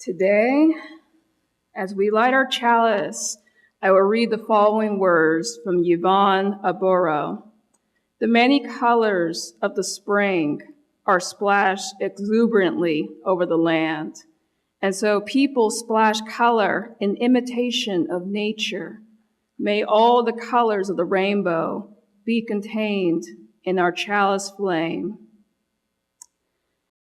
Today, as we light our chalice, I will read the following words from Yvonne Aboro. The many colors of the spring are splashed exuberantly over the land, and so people splash color in imitation of nature. May all the colors of the rainbow be contained in our chalice flame.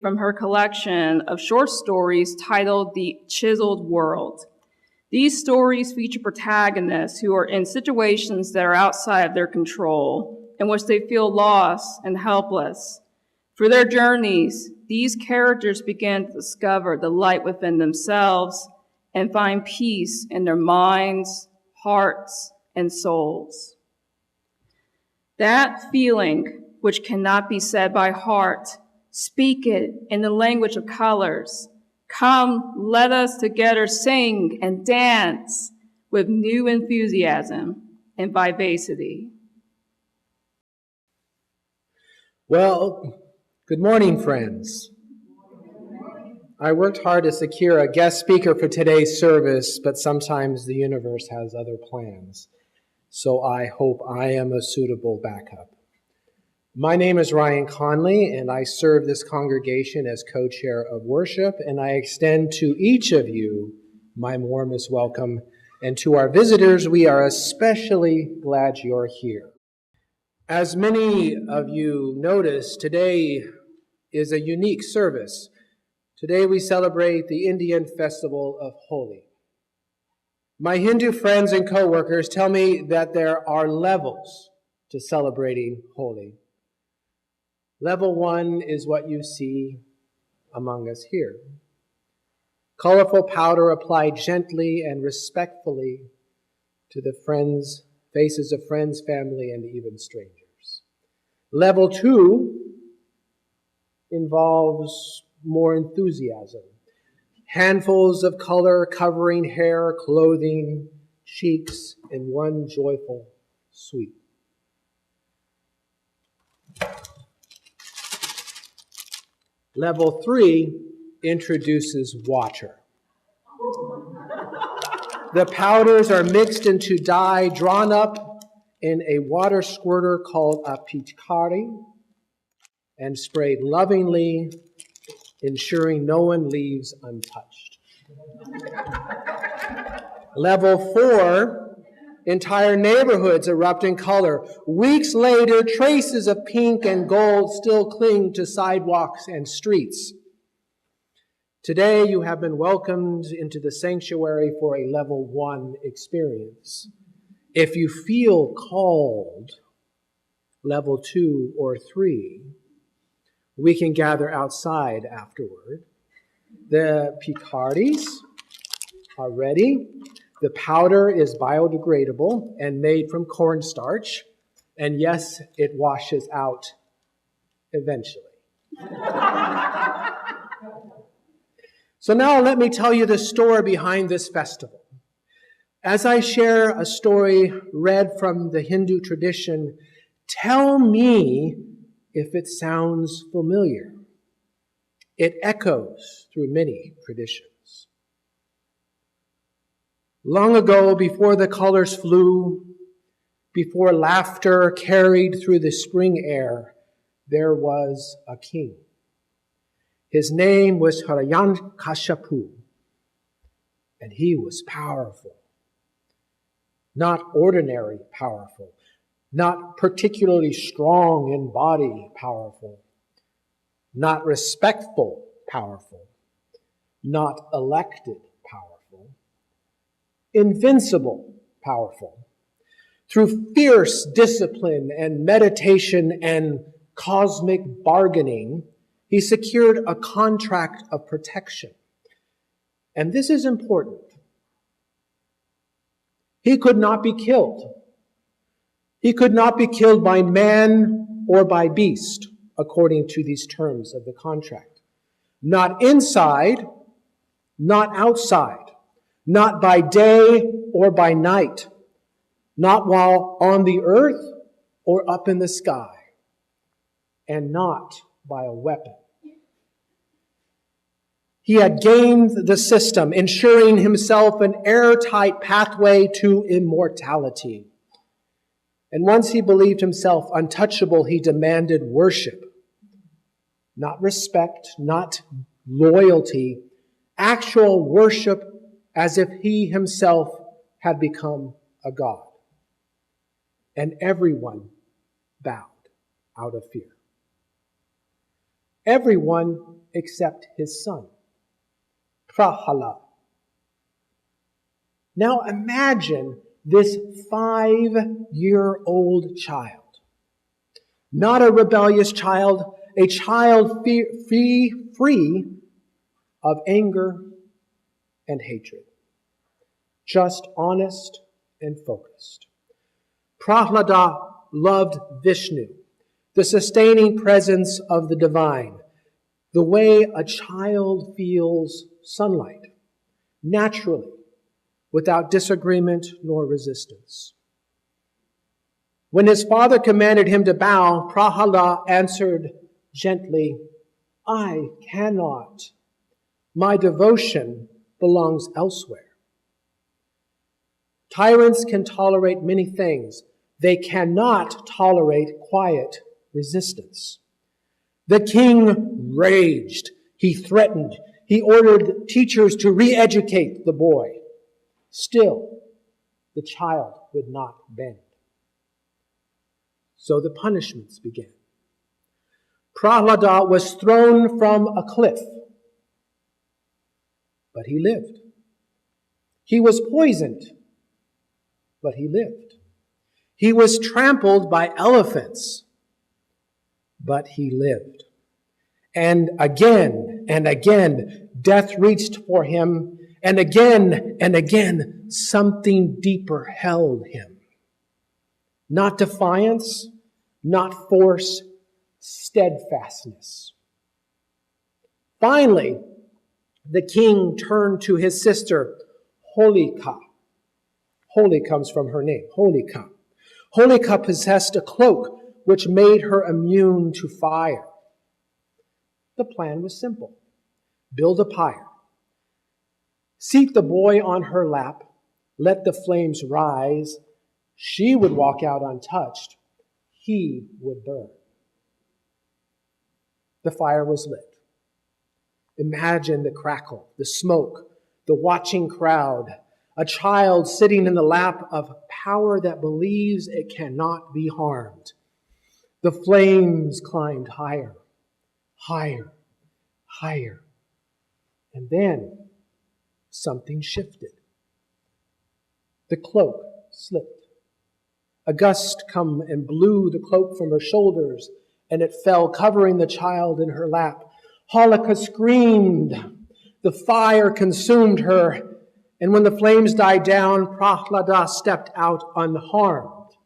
From her collection of short stories titled The Chiseled World. These stories feature protagonists who are in situations that are outside of their control, in which they feel lost and helpless. Through their journeys, these characters begin to discover the light within themselves and find peace in their minds, hearts, and souls. That feeling, which cannot be said by heart, speak it in the language of colors. Come, let us together sing and dance with new enthusiasm and vivacity. Well, good morning, friends. I worked hard to secure a guest speaker for today's service, but sometimes the universe has other plans. So I hope I am a suitable backup. My name is Ryan Conley, and I serve this congregation as co-chair of worship, and I extend to each of you my warmest welcome. And to our visitors, we are especially glad you're here. As many of you noticed, today is a unique service. Today we celebrate the Indian festival of Holi. My Hindu friends and co-workers tell me that there are levels to celebrating Holi. Level 1 is what you see among us here. Colorful powder applied gently and respectfully to the faces of friends, family, and even strangers. Level 2 involves more enthusiasm. Handfuls of color covering hair, clothing, cheeks in one joyful sweep. Level 3 introduces water. The powders are mixed into dye, drawn up in a water squirter called a pichkari, and sprayed lovingly, ensuring no one leaves untouched. Level 4, entire neighborhoods erupt in color. Weeks later, traces of pink and gold still cling to sidewalks and streets. Today, you have been welcomed into the sanctuary for a level 1 experience. If you feel called, level 2 or 3, we can gather outside afterward. The picaris are ready. The powder is biodegradable and made from cornstarch. And yes, it washes out eventually. So now let me tell you the story behind this festival. As I share a story read from the Hindu tradition, tell me if it sounds familiar. It echoes through many traditions. Long ago, before the colors flew, before laughter carried through the spring air, there was a king. His name was Hiranyakashipu, and he was powerful. Not ordinary powerful, not particularly strong in body powerful, not respectful powerful, not elected powerful, invincible powerful. Through fierce discipline and meditation and cosmic bargaining, he secured a contract of protection. And this is important. He could not be killed. He could not be killed by man or by beast, according to these terms of the contract. Not inside, not outside, not by day or by night, not while on the earth or up in the sky, and not by a weapon. He had gamed the system, ensuring himself an airtight pathway to immortality. And once he believed himself untouchable, he demanded worship. Not respect, not loyalty, actual worship as if he himself had become a god. And everyone bowed out of fear. Everyone except his son, Prahalad. Now imagine this 5-year-old child. Not a rebellious child, a child free of anger and hatred. Just honest and focused. Prahlada loved Vishnu, the sustaining presence of the divine, the way a child feels sunlight, naturally, without disagreement nor resistance. When his father commanded him to bow, Prahalada answered gently, I cannot. My devotion belongs elsewhere. Tyrants can tolerate many things. They cannot tolerate quiet resistance. The king raged. He threatened. He ordered teachers to re-educate the boy. Still, the child would not bend. So the punishments began. Prahlada was thrown from a cliff, but he lived. He was poisoned, but he lived. He was trampled by elephants, but he lived. And again, death reached for him, and again, something deeper held him. Not defiance, not force, steadfastness. Finally, the king turned to his sister, Holika. Holi comes from her name, Holika. Holika possessed a cloak which made her immune to fire. The plan was simple. Build a pyre. Seat the boy on her lap. Let the flames rise. She would walk out untouched. He would burn. The fire was lit. Imagine the crackle, the smoke, the watching crowd, a child sitting in the lap of power that believes it cannot be harmed. The flames climbed higher, higher, higher. And then something shifted. The cloak slipped. A gust come and blew the cloak from her shoulders, and it fell, covering the child in her lap. Holika screamed. The fire consumed her, and when the flames died down, Prahlada stepped out unharmed.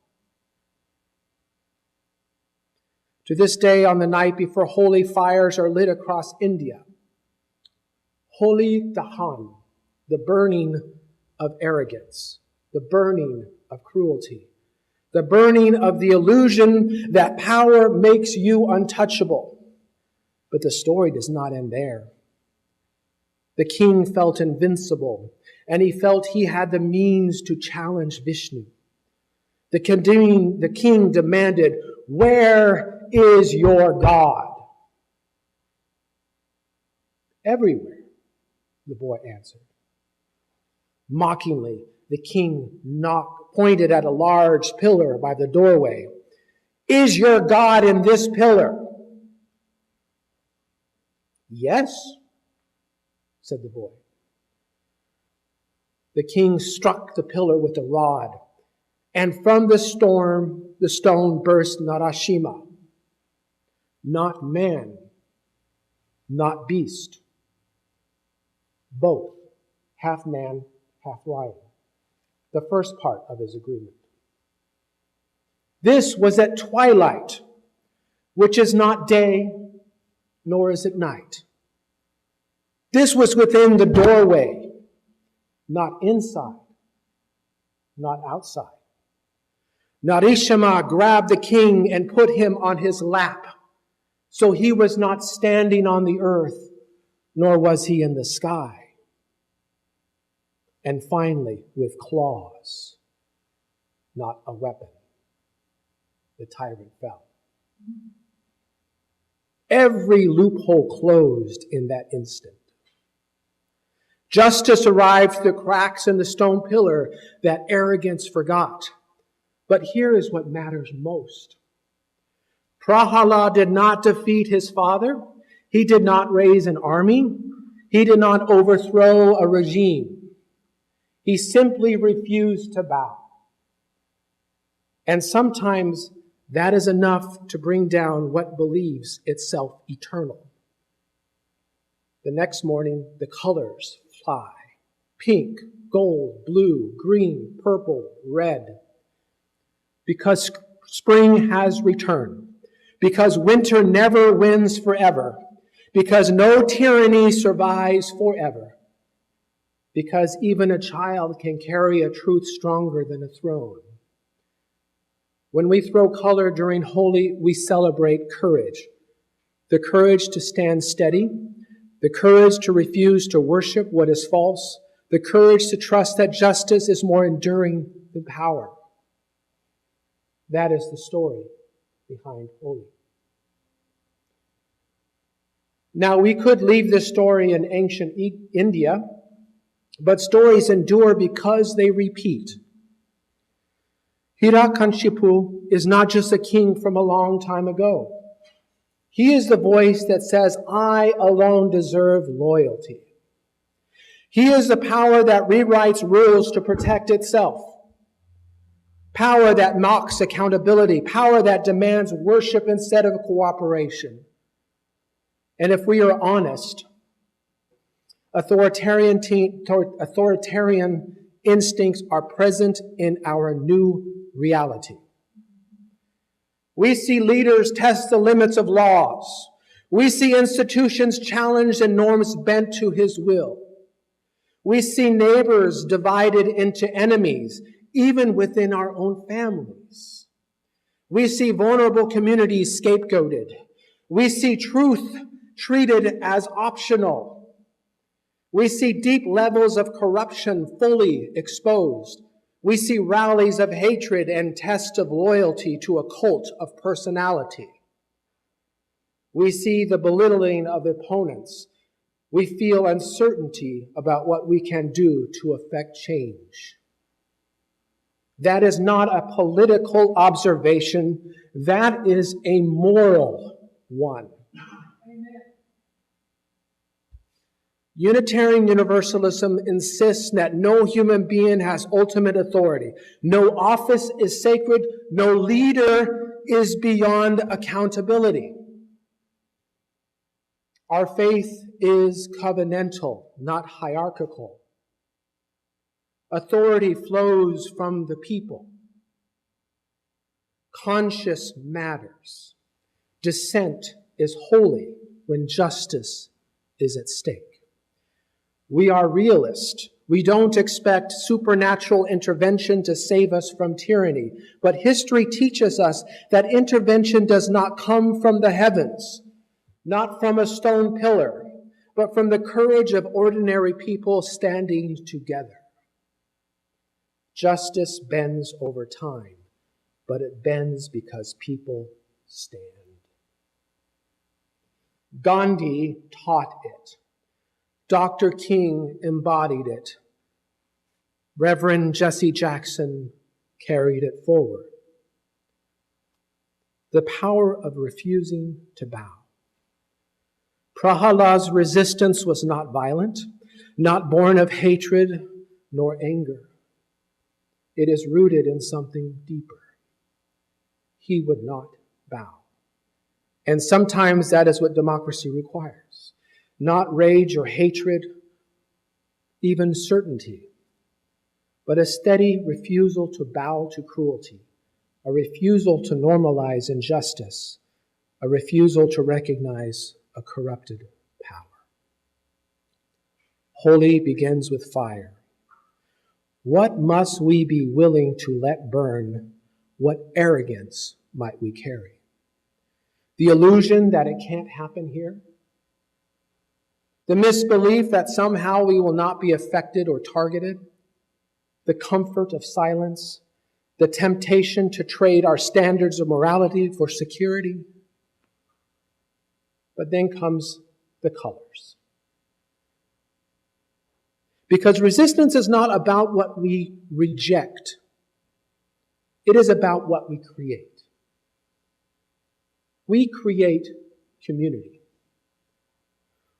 To this day, on the night before Holi, fires are lit across India. Holi Dahan, the burning of arrogance, the burning of cruelty, the burning of the illusion that power makes you untouchable. But the story does not end there. The king felt invincible, and he felt he had the means to challenge Vishnu. The king demanded, "Where is your God?" "Everywhere," the boy answered. Mockingly, the king pointed at a large pillar by the doorway. "Is your God in this pillar?" "Yes," said the boy. The king struck the pillar with a rod, and from the stone burst Narashima. Not man, not beast. Both, half man, half lion. The first part of his agreement. This was at twilight, which is not day, nor is it night. This was within the doorway, not inside, not outside. Narishama grabbed the king and put him on his lap, so he was not standing on the earth, nor was he in the sky. And finally, with claws, not a weapon, the tyrant fell. Every loophole closed in that instant. Justice arrived through the cracks in the stone pillar that arrogance forgot. But here is what matters most. Prahalad did not defeat his father. He did not raise an army. He did not overthrow a regime. He simply refused to bow. And sometimes that is enough to bring down what believes itself eternal. The next morning, the colors fly. Pink, gold, blue, green, purple, red. Because spring has returned. Because winter never wins forever. Because no tyranny survives forever. Because even a child can carry a truth stronger than a throne. When we throw color during Holi, we celebrate courage. The courage to stand steady. The courage to refuse to worship what is false. The courage to trust that justice is more enduring than power. That is the story behind Holi. Now, we could leave this story in ancient India, but stories endure because they repeat. Hirakanshipu is not just a king from a long time ago. He is the voice that says, I alone deserve loyalty. He is the power that rewrites rules to protect itself. Power that mocks accountability. Power that demands worship instead of cooperation. And if we are honest, authoritarian instincts are present in our new reality. We see leaders test the limits of laws. We see institutions challenged and norms bent to his will. We see neighbors divided into enemies, even within our own families. We see vulnerable communities scapegoated. We see truth treated as optional. We see deep levels of corruption fully exposed. We see rallies of hatred and tests of loyalty to a cult of personality. We see the belittling of opponents. We feel uncertainty about what we can do to affect change. That is not a political observation. That is a moral one. Unitarian Universalism insists that no human being has ultimate authority. No office is sacred. No leader is beyond accountability. Our faith is covenantal, not hierarchical. Authority flows from the people. Conscience matters. Dissent is holy when justice is at stake. We are realists. We don't expect supernatural intervention to save us from tyranny. But history teaches us that intervention does not come from the heavens, not from a stone pillar, but from the courage of ordinary people standing together. Justice bends over time, but it bends because people stand. Gandhi taught it. Dr. King embodied it. Reverend Jesse Jackson carried it forward. The power of refusing to bow. Prahalad's resistance was not violent, not born of hatred nor anger. It is rooted in something deeper. He would not bow. And sometimes that is what democracy requires. Not rage or hatred, even certainty, but a steady refusal to bow to cruelty, a refusal to normalize injustice, a refusal to recognize a corrupted power. Holi begins with fire. What must we be willing to let burn? What arrogance might we carry? The illusion that it can't happen here? the misbelief that somehow we will not be affected or targeted, the comfort of silence, the temptation to trade our standards of morality for security. But then comes the colors. Because resistance is not about what we reject. It is about what we create. We create community.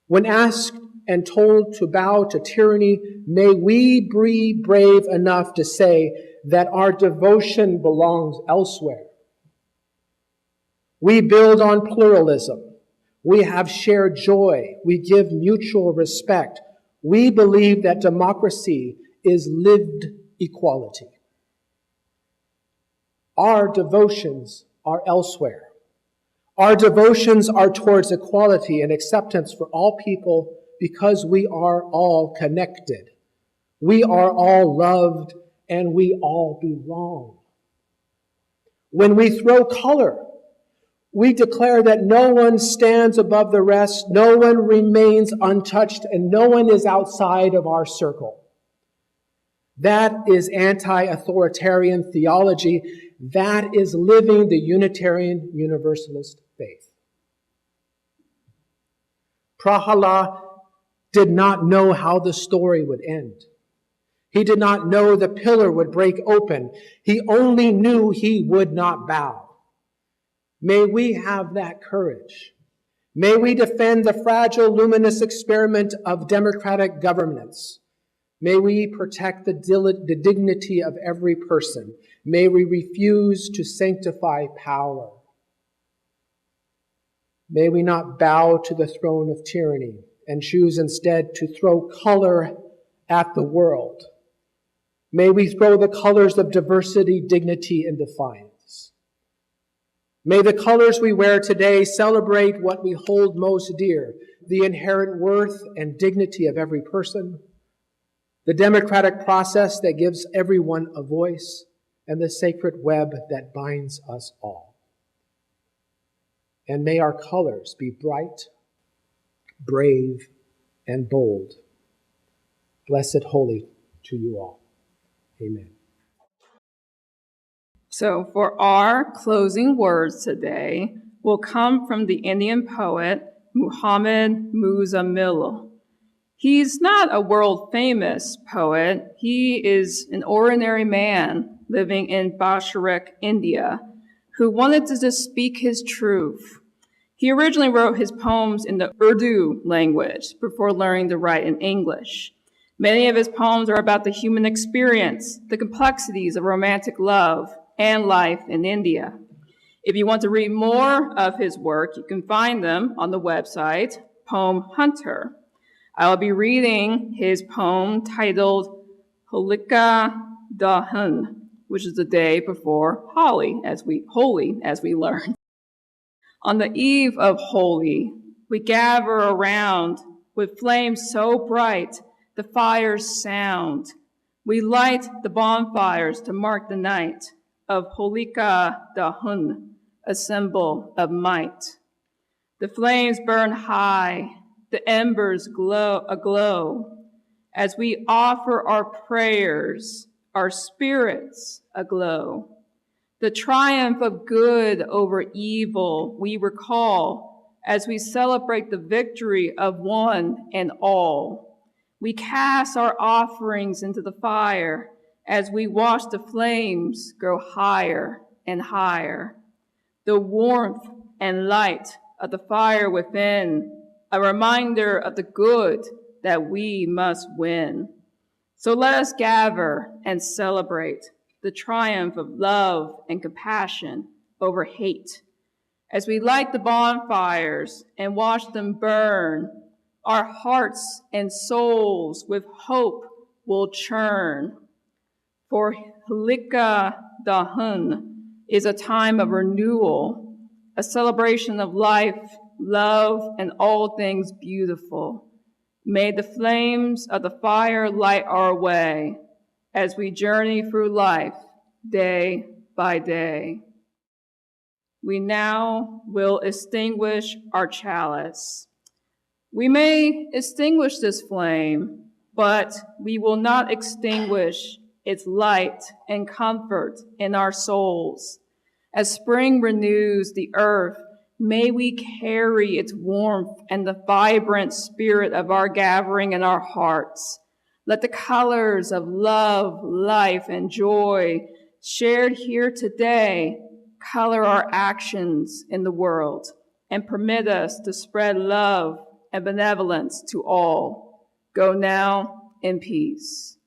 When asked and told to bow to tyranny, may we be brave enough to say that our devotion belongs elsewhere. We build on pluralism. We have shared joy. We give mutual respect. We believe that democracy is lived equality. Our devotions are elsewhere. Our devotions are towards equality and acceptance for all people because we are all connected. We are all loved and we all belong. When we throw color, we declare that no one stands above the rest, no one remains untouched, and no one is outside of our circle. That is anti-authoritarian theology. That is living the Unitarian Universalist faith. Prahalad did not know how the story would end. He did not know the pillar would break open. He only knew he would not bow. May we have that courage. May we defend the fragile, luminous experiment of democratic governance. May we protect the dignity of every person. May we refuse to sanctify power. May we not bow to the throne of tyranny and choose instead to throw color at the world. May we throw the colors of diversity, dignity, and defiance. May the colors we wear today celebrate what we hold most dear, the inherent worth and dignity of every person, the democratic process that gives everyone a voice, and the sacred web that binds us all. And may our colors be bright, brave, and bold. Blessed Holi to you all. Amen. So for our closing words today will come from the Indian poet Muhammad Muzammil. He's not a world-famous poet. He is an ordinary man living in Basharak, India, who wanted to just speak his truth. He originally wrote his poems in the Urdu language before learning to write in English. Many of his poems are about the human experience, the complexities of romantic love, and life in India. If you want to read more of his work, you can find them on the website Poem Hunter. I will be reading his poem titled Holika Dahan, which is the day before Holi, as we learn. On the eve of Holi, we gather around with flames so bright the fires sound. We light the bonfires to mark the night of Holika Dahan, a symbol of might. The flames burn high, the embers glow aglow, as we offer our prayers, our spirits aglow. The triumph of good over evil we recall as we celebrate the victory of one and all. We cast our offerings into the fire as we watch the flames grow higher and higher. The warmth and light of the fire within, a reminder of the good that we must win. So let us gather and celebrate the triumph of love and compassion over hate. As we light the bonfires and watch them burn, our hearts and souls with hope will churn. For Holika Dahan is a time of renewal, a celebration of life, love, and all things beautiful. May the flames of the fire light our way as we journey through life day by day. We now will extinguish our chalice. We may extinguish this flame, but we will not extinguish its light and comfort in our souls. As spring renews the earth, may we carry its warmth and the vibrant spirit of our gathering in our hearts. Let the colors of love, life, and joy shared here today color our actions in the world and permit us to spread love and benevolence to all. Go now in peace.